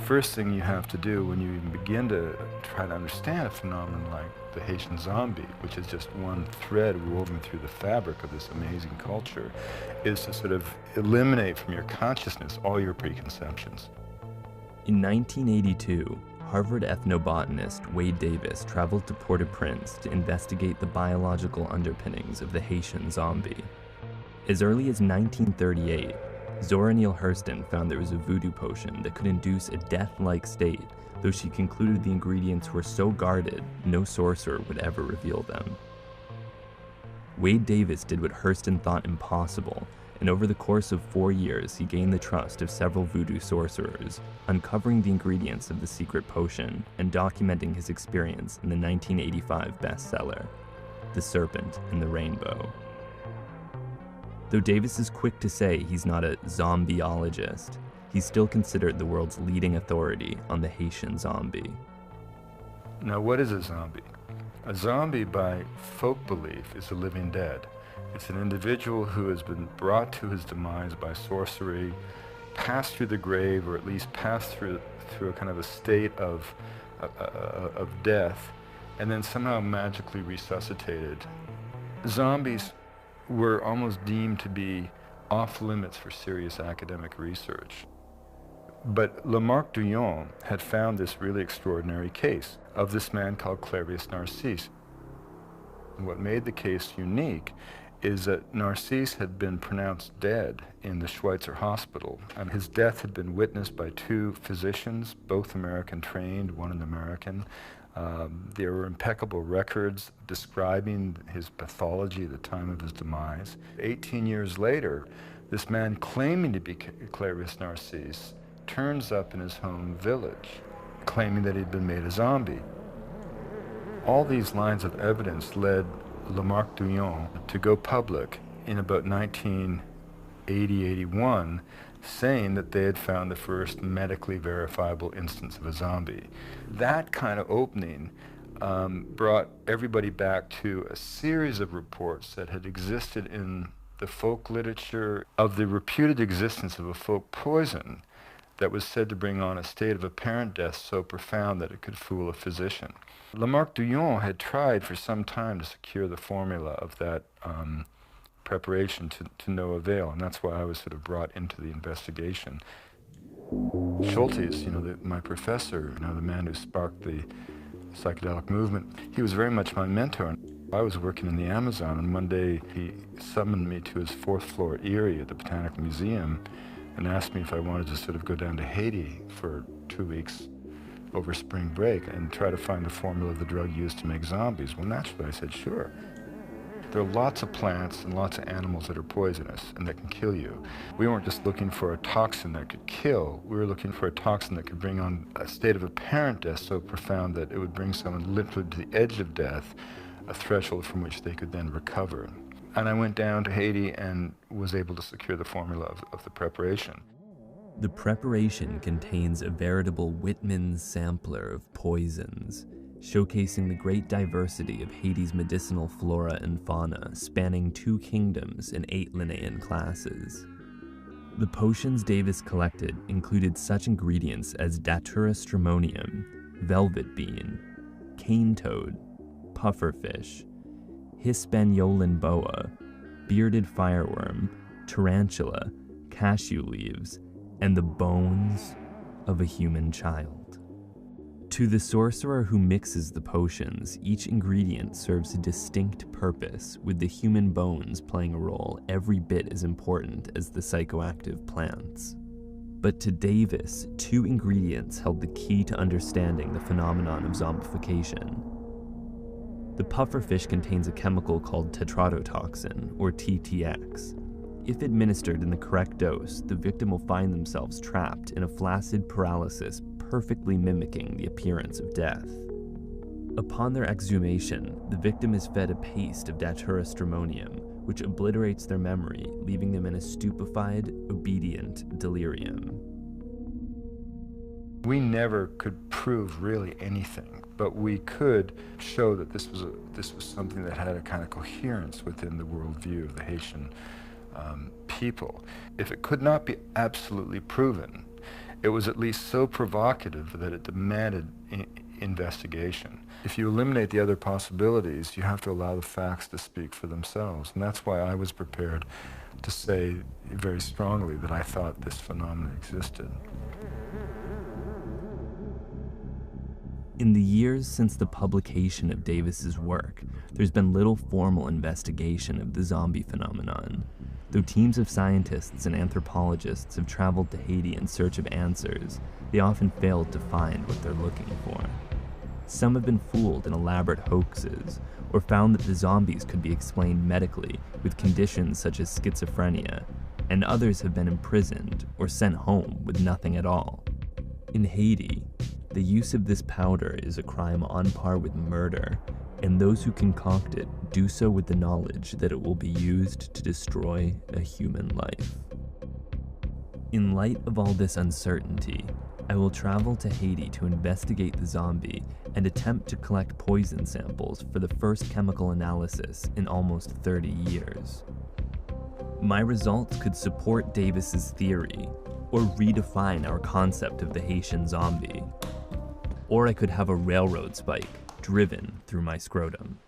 first thing you have to do when you even begin to try to understand a phenomenon like the Haitian zombie, which is just one thread woven through the fabric of this amazing culture, is to sort of eliminate from your consciousness all your preconceptions. In 1982, Harvard ethnobotanist Wade Davis traveled to Port-au-Prince to investigate the biological underpinnings of the Haitian zombie. As early as 1938, Zora Neale Hurston found there was a voodoo potion that could induce a death-like state, though she concluded the ingredients were so guarded, no sorcerer would ever reveal them. Wade Davis did what Hurston thought impossible, and over the course of 4 years, he gained the trust of several voodoo sorcerers, uncovering the ingredients of the secret potion and documenting his experience in the 1985 bestseller, The Serpent and the Rainbow. Though Davis is quick to say he's not a zombieologist, he's still considered the world's leading authority on the Haitian zombie. Now, what is a zombie? A zombie, by folk belief, is a living dead. It's an individual who has been brought to his demise by sorcery, passed through the grave, or at least passed through a kind of a state of death, and then somehow magically resuscitated. Zombies were almost deemed to be off limits for serious academic research. But Lamarck Douillon had found this really extraordinary case of this man called Clarius Narcisse. And what made the case unique is that Narcisse had been pronounced dead in the Schweitzer hospital, and his death had been witnessed by two physicians, both American trained, one an American. There were impeccable records describing his pathology at the time of his demise. 18 years later, this man claiming to be Clarius Narcisse turns up in his home village, claiming that he'd been made a zombie. All these lines of evidence led Lamarck Douillon to go public in about 1980-81, saying that they had found the first medically verifiable instance of a zombie. That kind of opening brought everybody back to a series of reports that had existed in the folk literature of the reputed existence of a folk poison that was said to bring on a state of apparent death so profound that it could fool a physician. Lamarck Douillon had tried for some time to secure the formula of that preparation to no avail, and that's why I was sort of brought into the investigation. Schultes, my professor, the man who sparked the psychedelic movement, he was very much my mentor. I was working in the Amazon, and one day he summoned me to his 4th floor Erie at the Botanical Museum and asked me if I wanted to sort of go down to Haiti for 2 weeks over spring break and try to find the formula of the drug used to make zombies. Well, naturally, I said, sure. There are lots of plants and lots of animals that are poisonous and that can kill you. We weren't just looking for a toxin that could kill. We were looking for a toxin that could bring on a state of apparent death so profound that it would bring someone literally to the edge of death, a threshold from which they could then recover. And I went down to Haiti and was able to secure the formula of the preparation. The preparation contains a veritable Whitman's sampler of poisons, showcasing the great diversity of Haiti's medicinal flora and fauna, spanning 2 kingdoms and 8 Linnaean classes. The potions Davis collected included such ingredients as Datura stramonium, velvet bean, cane toad, pufferfish, Hispaniolan boa, bearded fireworm, tarantula, cashew leaves, and the bones of a human child. To the sorcerer who mixes the potions, each ingredient serves a distinct purpose, with the human bones playing a role every bit as important as the psychoactive plants. But to Davis, 2 ingredients held the key to understanding the phenomenon of zombification. The pufferfish contains a chemical called tetrodotoxin, or TTX. If administered in the correct dose, the victim will find themselves trapped in a flaccid paralysis perfectly mimicking the appearance of death. Upon their exhumation, the victim is fed a paste of Datura stramonium, which obliterates their memory, leaving them in a stupefied, obedient delirium. We never could prove really anything, but we could show that this was something that had a kind of coherence within the worldview of the Haitian people. If it could not be absolutely proven, it was at least so provocative that it demanded investigation. If you eliminate the other possibilities, you have to allow the facts to speak for themselves. And that's why I was prepared to say very strongly that I thought this phenomenon existed. In the years since the publication of Davis's work, there's been little formal investigation of the zombie phenomenon. Though teams of scientists and anthropologists have traveled to Haiti in search of answers, they often failed to find what they're looking for. Some have been fooled in elaborate hoaxes, or found that the zombies could be explained medically with conditions such as schizophrenia, and others have been imprisoned or sent home with nothing at all. In Haiti, the use of this powder is a crime on par with murder, and those who concoct it do so with the knowledge that it will be used to destroy a human life. In light of all this uncertainty, I will travel to Haiti to investigate the zombie and attempt to collect poison samples for the first chemical analysis in almost 30 years. My results could support Davis's theory, or redefine our concept of the Haitian zombie. Or I could have a railroad spike driven through my scrotum.